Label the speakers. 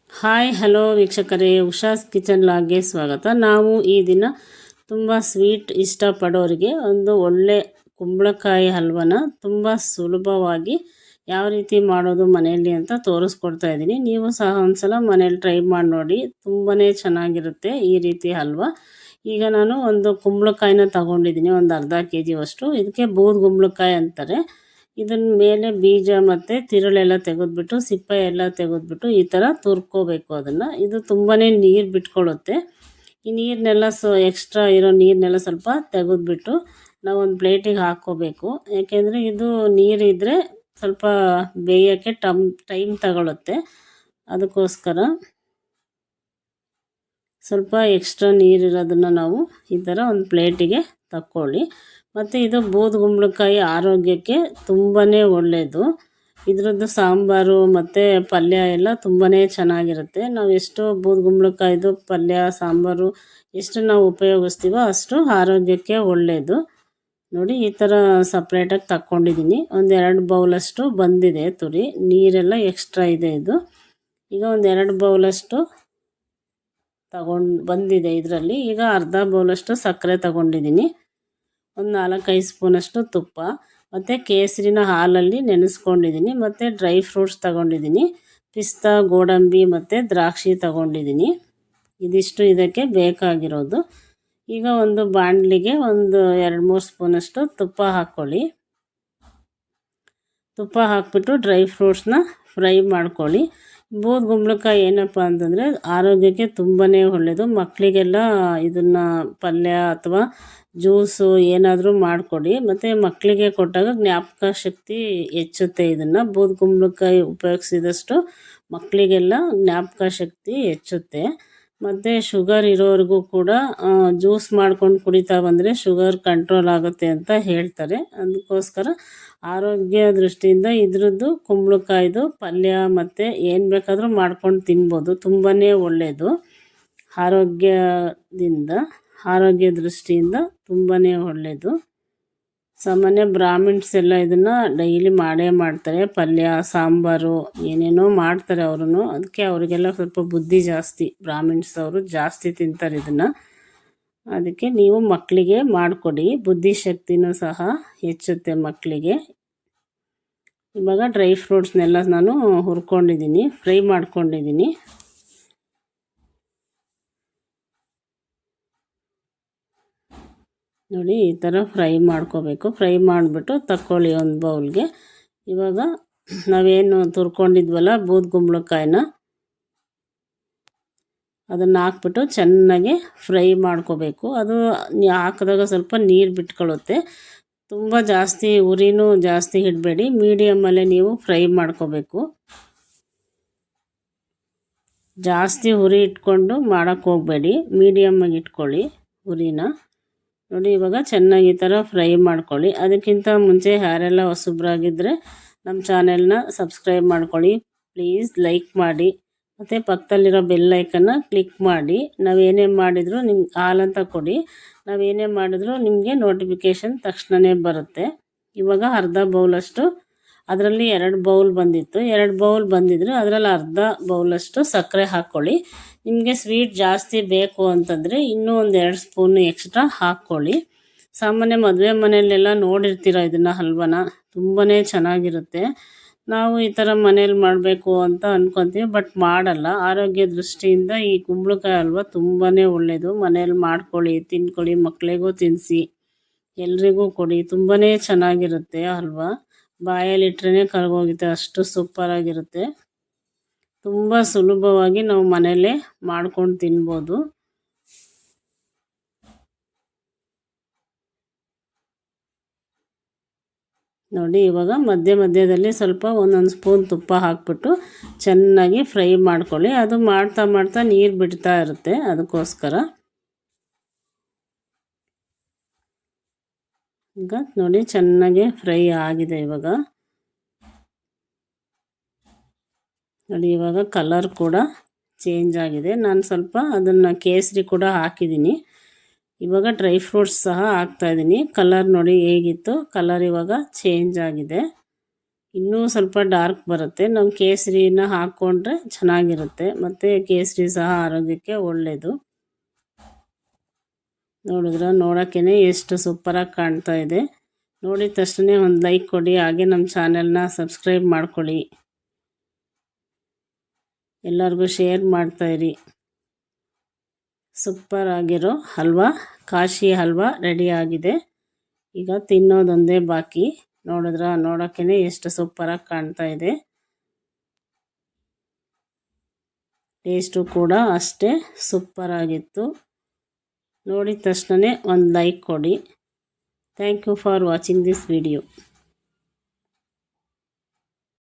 Speaker 1: Hi hello ವೀಕ್ಷಕರೇ, Usha's kitchen ಲಾಗ್ಗೆ ಸ್ವಾಗತ. ನಾವು ಈ ದಿನ ತುಂಬ ಸ್ವೀಟ್ ಇಷ್ಟಪಡೋರಿಗೆ ಒಂದು ಒಳ್ಳೆ ಕುಂಬಳಕಾಯಿ ಹಲ್ವನ ತುಂಬ ಸುಲಭವಾಗಿ ಯಾವ ರೀತಿ ಮಾಡೋದು ಮನೆಯಲ್ಲಿ ಅಂತ ತೋರಿಸ್ಕೊಡ್ತಾ ಇದ್ದೀನಿ. ನೀವು ಸಹ ಒಂದ್ಸಲ ಮನೇಲಿ ಟ್ರೈ ಮಾಡಿ ನೋಡಿ, ತುಂಬಾ ಚೆನ್ನಾಗಿರುತ್ತೆ ಈ ರೀತಿ ಹಲ್ವ. ಈಗ ನಾನು ಒಂದು ಕುಂಬಳಕಾಯಿನ ತಗೊಂಡಿದ್ದೀನಿ, ಒಂದು ಅರ್ಧ kg ಅಷ್ಟು. ಇದಕ್ಕೆ ಬೂದ್ ಕುಂಬಳಕಾಯಿ ಅಂತಾರೆ. ಇದನ್ನ ಮೇಲೆ ಬೀಜ ಮತ್ತು ತಿರುಳೆಲ್ಲ ತೆಗೆದ್ಬಿಟ್ಟು ಸಿಪ್ಪೆ ಎಲ್ಲ ತೆಗೆದ್ಬಿಟ್ಟು ಈ ಥರ ತುರ್ಕೋಬೇಕು ಅದನ್ನು. ಇದು ತುಂಬಾ ನೀರು ಬಿಟ್ಕೊಳ್ಳುತ್ತೆ. ಈ ನೀರನ್ನೆಲ್ಲ ಎಕ್ಸ್ಟ್ರಾ ಇರೋ ನೀರನ್ನೆಲ್ಲ ಸ್ವಲ್ಪ ತೆಗೆದ್ಬಿಟ್ಟು ನಾವು ಒಂದು ಪ್ಲೇಟಿಗೆ ಹಾಕ್ಕೋಬೇಕು. ಯಾಕೆಂದರೆ ಇದು ನೀರಿದ್ದರೆ ಸ್ವಲ್ಪ ಬೇಯೋಕ್ಕೆ ಟೈಮ್ ತಗೊಳುತ್ತೆ. ಅದಕ್ಕೋಸ್ಕರ ಸ್ವಲ್ಪ ಎಕ್ಸ್ಟ್ರಾ ನೀರಿರೋದನ್ನು ನಾವು ಈ ಥರ ಒಂದು ಪ್ಲೇಟಿಗೆ ತಕ್ಕೊಳ್ಳಿ. ಮತ್ತು ಇದು ಬೂದುಗುಂಬಳಕಾಯಿ ಆರೋಗ್ಯಕ್ಕೆ ತುಂಬಾ ಒಳ್ಳೆಯದು. ಇದರದ್ದು ಸಾಂಬಾರು ಮತ್ತು ಪಲ್ಯ ಎಲ್ಲ ತುಂಬಾ ಚೆನ್ನಾಗಿರುತ್ತೆ. ನಾವು ಎಷ್ಟೋ ಬೂದುಗುಂಬಳಕಾಯಿದು ಪಲ್ಯ ಸಾಂಬಾರು ಎಷ್ಟು ನಾವು ಉಪಯೋಗಿಸ್ತೀವೋ ಅಷ್ಟು ಆರೋಗ್ಯಕ್ಕೆ ಒಳ್ಳೆಯದು. ನೋಡಿ, ಈ ಥರ ಸಪ್ರೇಟಾಗಿ ತಕ್ಕೊಂಡಿದ್ದೀನಿ. ಒಂದು 2 ಬೌಲಷ್ಟು ಬಂದಿದೆ ತುರಿ, ನೀರೆಲ್ಲ ಎಕ್ಸ್ಟ್ರಾ ಇದೆ ಇದು. ಈಗ ಒಂದು 2 ಬೌಲಷ್ಟು ಬಂದಿದೆ ಇದರಲ್ಲಿ. ಈಗ ಅರ್ಧ ಬೌಲಷ್ಟು ಸಕ್ಕರೆ ತಗೊಂಡಿದ್ದೀನಿ. ಒಂದು 4-5 ಸ್ಪೂನಷ್ಟು ತುಪ್ಪ ಮತ್ತು ಕೇಸರಿನ ಹಾಲಲ್ಲಿ ನೆನೆಸ್ಕೊಂಡಿದ್ದೀನಿ. ಮತ್ತು ಡ್ರೈ ಫ್ರೂಟ್ಸ್ ತಗೊಂಡಿದ್ದೀನಿ, ಪಿಸ್ತಾ, ಗೋಡಂಬಿ ಮತ್ತು ದ್ರಾಕ್ಷಿ ತಗೊಂಡಿದ್ದೀನಿ. ಇದಿಷ್ಟು ಇದಕ್ಕೆ ಬೇಕಾಗಿರೋದು. ಈಗ ಒಂದು ಬಾಣಲಿಗೆ ಒಂದು 2-3 ಸ್ಪೂನಷ್ಟು ತುಪ್ಪ ಹಾಕ್ಕೊಳ್ಳಿ. ತುಪ್ಪ ಹಾಕ್ಬಿಟ್ಟು ಡ್ರೈ ಫ್ರೂಟ್ಸ್ನ ಫ್ರೈ ಮಾಡ್ಕೊಳ್ಳಿ. ಬೂದುಗುಂಬಳಕಾಯಿ ಏನಪ್ಪ ಅಂತಂದರೆ ಆರೋಗ್ಯಕ್ಕೆ ತುಂಬಾ ಒಳ್ಳೆಯದು. ಮಕ್ಕಳಿಗೆಲ್ಲ ಇದನ್ನು ಪಲ್ಯ ಅಥವಾ ಜ್ಯೂಸು ಏನಾದರೂ ಮಾಡಿಕೊಡಿ. ಮತ್ತು ಮಕ್ಕಳಿಗೆ ಕೊಟ್ಟಾಗ ಜ್ಞಾಪಕ ಶಕ್ತಿ ಹೆಚ್ಚುತ್ತೆ. ಇದನ್ನು ಬೂದುಗುಂಬಳಕಾಯಿ ಉಪಯೋಗಿಸಿದಷ್ಟು ಮಕ್ಕಳಿಗೆಲ್ಲ ಜ್ಞಾಪಕ ಶಕ್ತಿ ಹೆಚ್ಚುತ್ತೆ. ಮತ್ತು ಶುಗರ್ ಇರೋರಿಗೂ ಕೂಡ ಜ್ಯೂಸ್ ಮಾಡ್ಕೊಂಡು ಕುಡಿತಾ ಬಂದರೆ ಶುಗರ್ ಕಂಟ್ರೋಲ್ ಆಗುತ್ತೆ ಅಂತ ಹೇಳ್ತಾರೆ. ಅದಕ್ಕೋಸ್ಕರ ಆರೋಗ್ಯ ದೃಷ್ಟಿಯಿಂದ ಇದ್ರದ್ದು ಕುಂಬಳಕಾಯ್ದು ಪಲ್ಯ ಮತ್ತು ಏನು ಬೇಕಾದರೂ ಮಾಡ್ಕೊಂಡು ತಿನ್ಬೋದು. ತುಂಬಾ ಒಳ್ಳೆಯದು. ಆರೋಗ್ಯ ದೃಷ್ಟಿಯಿಂದ ತುಂಬಾ ಒಳ್ಳೆಯದು. ಸಾಮಾನ್ಯ ಬ್ರಾಹ್ಮಿಣ್ಸ್ ಎಲ್ಲ ಇದನ್ನು ಡೈಲಿ ಮಾಡೇ ಮಾಡ್ತಾರೆ. ಪಲ್ಯ ಸಾಂಬಾರು ಏನೇನೋ ಮಾಡ್ತಾರೆ ಅವರು. ಅದಕ್ಕೆ ಅವರಿಗೆಲ್ಲ ಸ್ವಲ್ಪ ಬುದ್ಧಿ ಜಾಸ್ತಿ. ಬ್ರಾಹ್ಮಿಣ್ಸ್ ಅವರು ಜಾಸ್ತಿ ತಿಂತಾರೆ ಇದನ್ನು. ಅದಕ್ಕೆ ನೀವು ಮಕ್ಕಳಿಗೆ ಮಾಡಿಕೊಡಿ, ಬುದ್ಧಿಶಕ್ತಿನೂ ಸಹ ಹೆಚ್ಚುತ್ತೆ ಮಕ್ಕಳಿಗೆ. ಇವಾಗ ಡ್ರೈ ಫ್ರೂಟ್ಸ್ನೆಲ್ಲ ನಾನು ಹುರ್ಕೊಂಡಿದ್ದೀನಿ, ಫ್ರೈ ಮಾಡ್ಕೊಂಡಿದ್ದೀನಿ. ನೋಡಿ, ಈ ಥರ ಫ್ರೈ ಮಾಡ್ಕೋಬೇಕು. ಫ್ರೈ ಮಾಡಿಬಿಟ್ಟು ತಕ್ಕೊಳ್ಳಿ ಒಂದು ಬೌಲ್ಗೆ. ಇವಾಗ ನಾವೇನು ತುರ್ಕೊಂಡಿದ್ವಲ್ಲ ಬೂದುಗುಂಬಳಕಾಯಿನ, ಅದನ್ನು ಹಾಕ್ಬಿಟ್ಟು ಚೆನ್ನಾಗಿ ಫ್ರೈ ಮಾಡ್ಕೋಬೇಕು. ಅದು ಹಾಕಿದಾಗ ಸ್ವಲ್ಪ ನೀರು ಬಿಟ್ಕೊಳ್ಳುತ್ತೆ. ತುಂಬ ಜಾಸ್ತಿ ಉರಿನೂ ಜಾಸ್ತಿ ಇಡಬೇಡಿ, ಮೀಡಿಯಮ್ಮಲ್ಲೇ ನೀವು ಫ್ರೈ ಮಾಡ್ಕೋಬೇಕು. ಜಾಸ್ತಿ ಉರಿ ಇಟ್ಕೊಂಡು ಮಾಡೋಕ್ಕೆ ಹೋಗಬೇಡಿ, ಮೀಡಿಯಮ್ಮಾಗಿ ಇಟ್ಕೊಳ್ಳಿ ಉರಿನ. ನೋಡಿ, ಇವಾಗ ಚೆನ್ನಾಗಿ ಈ ಥರ ಫ್ರೈ ಮಾಡ್ಕೊಳ್ಳಿ. ಅದಕ್ಕಿಂತ ಮುಂಚೆ ಯಾರೆಲ್ಲ ಹೊಸಬ್ರಾಗಿದ್ದರೆ ನಮ್ಮ ಚಾನೆಲ್ನ ಸಬ್ಸ್ಕ್ರೈಬ್ ಮಾಡ್ಕೊಳ್ಳಿ ಪ್ಲೀಸ್, ಲೈಕ್ ಮಾಡಿ ಮತ್ತು ಪಕ್ಕದಲ್ಲಿರೋ ಬೆಲ್ ಐಕನ್ನ ಕ್ಲಿಕ್ ಮಾಡಿ. ನಾವೇನೇ ಮಾಡಿದರೂ ನಿಮ್ಗೆ ಆಲ್ ಅಂತ ಕೊಡಿ. ನಾವೇನೇ ಮಾಡಿದ್ರೂ ನಿಮಗೆ ನೋಟಿಫಿಕೇಷನ್ ತಕ್ಷಣವೇ ಬರುತ್ತೆ. ಇವಾಗ ಅರ್ಧ ಬೌಲಷ್ಟು, ಅದರಲ್ಲಿ 2 ಬೌಲ್ ಬಂದಿತ್ತು, 2 ಬೌಲ್ ಬಂದಿದ್ರು ಅದರಲ್ಲಿ ಅರ್ಧ ಬೌಲಷ್ಟು ಸಕ್ಕರೆ ಹಾಕ್ಕೊಳ್ಳಿ. ನಿಮಗೆ ಸ್ವೀಟ್ ಜಾಸ್ತಿ ಬೇಕು ಅಂತಂದರೆ ಇನ್ನೂ ಒಂದು 2 ಸ್ಪೂನು ಎಕ್ಸ್ಟ್ರಾ ಹಾಕ್ಕೊಳ್ಳಿ. ಸಾಮಾನ್ಯ ಮದುವೆ ಮನೆಯಲ್ಲೆಲ್ಲ ನೋಡಿರ್ತೀರ ಇದನ್ನು ಹಲ್ವನ, ತುಂಬಾ ಚೆನ್ನಾಗಿರುತ್ತೆ. ನಾವು ಈ ಥರ ಮನೇಲಿ ಮಾಡಬೇಕು ಅಂತ ಅಂದ್ಕೊತೀವಿ, ಬಟ್ ಮಾಡಲ್ಲ. ಆರೋಗ್ಯ ದೃಷ್ಟಿಯಿಂದ ಈ ಕುಂಬಳಕಾಯಿ ಹಲ್ವ ತುಂಬಾ ಒಳ್ಳೆಯದು. ಮನೇಲಿ ಮಾಡ್ಕೊಳ್ಳಿ, ತಿನ್ಕೊಳ್ಳಿ, ಮಕ್ಕಳಿಗೂ ತಿನ್ನಿಸಿ, ಎಲ್ರಿಗೂ ಕೊಡಿ. ತುಂಬಾ ಚೆನ್ನಾಗಿರುತ್ತೆ ಹಲ್ವ. ಬಾಯಲ್ಲಿಟ್ರೇ ಕರಗೋಗುತ್ತೆ, ಅಷ್ಟು ಸೂಪರಾಗಿರುತ್ತೆ. ತುಂಬ ಸುಲಭವಾಗಿ ನಾವು ಮನೆಯಲ್ಲೇ ಮಾಡ್ಕೊಂಡು ತಿನ್ಬೋದು. ನೋಡಿ, ಇವಾಗ ಮಧ್ಯದಲ್ಲಿ ಸ್ವಲ್ಪ ಒಂದೊಂದು ಸ್ಪೂನ್ ತುಪ್ಪ ಹಾಕ್ಬಿಟ್ಟು ಚೆನ್ನಾಗಿ ಫ್ರೈ ಮಾಡ್ಕೊಳ್ಳಿ. ಅದು ಮಾಡ್ತಾ ಮಾಡ್ತಾ ನೀರು ಬಿಡ್ತಾ ಇರುತ್ತೆ, ಅದಕ್ಕೋಸ್ಕರ. ಈಗ ನೋಡಿ, ಚೆನ್ನಾಗಿ ಫ್ರೈ ಆಗಿದೆ. ಇವಾಗ ನೋಡಿ, ಇವಾಗ ಕಲರ್ ಕೂಡ ಚೇಂಜ್ ಆಗಿದೆ. ನಾನು ಸ್ವಲ್ಪ ಅದನ್ನು ಕೇಸರಿ ಕೂಡ ಹಾಕಿದ್ದೀನಿ. ಇವಾಗ ಡ್ರೈ ಫ್ರೂಟ್ಸ್ ಸಹ ಹಾಕ್ತಾಯಿದ್ದೀನಿ. ಕಲರ್ ನೋಡಿ ಹೇಗಿತ್ತು, ಕಲರ್ ಇವಾಗ ಚೇಂಜ್ ಆಗಿದೆ. ಇನ್ನೂ ಸ್ವಲ್ಪ ಡಾರ್ಕ್ ಬರುತ್ತೆ. ನಾವು ಕೇಸರಿನ ಹಾಕ್ಕೊಂಡ್ರೆ ಚೆನ್ನಾಗಿರುತ್ತೆ, ಮತ್ತು ಕೇಸರಿ ಸಹ ಆರೋಗ್ಯಕ್ಕೆ ಒಳ್ಳೆಯದು. ನೋಡಿದ್ರೆ ನೋಡೋಕ್ಕೇ ಎಷ್ಟು ಸೂಪರಾಗಿ ಕಾಣ್ತಾ ಇದೆ. ನೋಡಿದ ತಕ್ಷಣ ಒಂದು ಲೈಕ್ ಕೊಡಿ, ಹಾಗೆ ನಮ್ಮ ಚಾನೆಲ್ನ ಸಬ್ಸ್ಕ್ರೈಬ್ ಮಾಡ್ಕೊಳ್ಳಿ, ಎಲ್ಲರಿಗೂ ಶೇರ್ ಮಾಡ್ತಾಯಿರಿ. ಸೂಪರ್ ಆಗಿರೋ ಹಲ್ವಾ, ಕಾಶಿ ಹಲ್ವಾ ರೆಡಿ ಆಗಿದೆ. ಈಗ ತಿನ್ನೋದೊಂದೇ ಬಾಕಿ. ನೋಡೋಕ್ಕೇ ಎಷ್ಟು ಸೂಪರಾಗಿ ಕಾಣ್ತಾ ಇದೆ. ಟೇಸ್ಟು ಕೂಡ ಅಷ್ಟೇ ಸೂಪರಾಗಿತ್ತು. ನೋಡಿದ ತಕ್ಷಣ ಒಂದು ಲೈಕ್ ಕೊಡಿ. Thank you for watching this video.